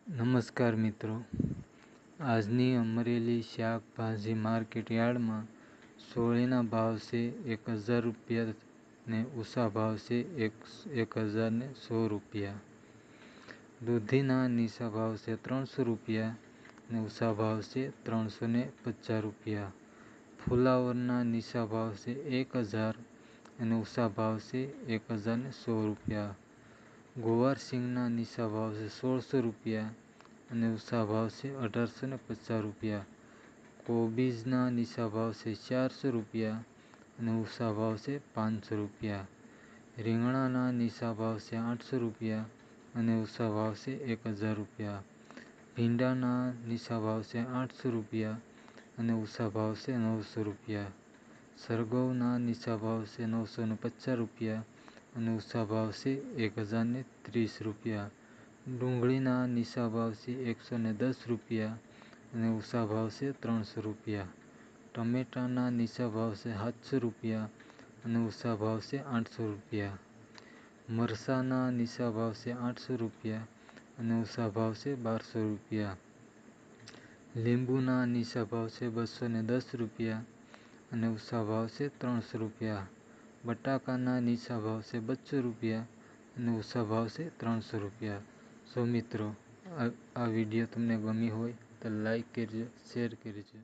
નમસ્કાર મિત્રો, આજની અમરેલી શાકભાજી માર્કેટ યાર્ડમાં સોળીના ભાવ છે 1000 રૂપિયા ને ઉષા ભાવ છે 1000 રૂપિયા. દૂધીના નીચા ભાવ છે 300 રૂપિયા ને ઉષા ભાવ છે 350 રૂપિયા. ફુલાવરના નીચા ભાવ છે 1000 અને ઉષા ભાવ છે 10100 રૂપિયા. ગુવાર સિંગના નીચા ભાવ છે 1600 રૂપિયા અને ઉષા ભાવ છે 1850 રૂપિયા. કોબીજના નીચા ભાવ છે 400 રૂપિયા અને ઉષા ભાવ છે 500 રૂપિયા. રીંગણાના નીચા ભાવ છે 800 રૂપિયા અને ઉષા ભાવ છે 1000 રૂપિયા. ભીંડાના નીચા ભાવ છે 800 રૂપિયા અને ઉષા ભાવ છે 900 રૂપિયા. સરગવના નીચા ભાવ છે 950 રૂપિયા અને ઉષા ભાવ છે 1030 રૂપિયા. ડુંગળીના નીચા ભાવ છે 110 રૂપિયા અને ઉષા ભાવ છે 300 રૂપિયા. ટમેટાના નીચા ભાવ છે 700 રૂપિયા અને ઉષા ભાવ છે 800 રૂપિયા. મરચાંના નીચા ભાવ છે 800 રૂપિયા અને ઉષા ભાવ છે 1200 રૂપિયા. લીંબુના નીચા ભાવ છે 210 રૂપિયા અને ઉષા ભાવ છે 300 રૂપિયા. બટાકાના નીચા ભાવ છે 200 રૂપિયા અને ઉષા ભાવ છે 300 રૂપિયા. મિત્રો, આ વિડીયો તમને ગમી હોય તો લાઈક કરજો, શેર કરજો.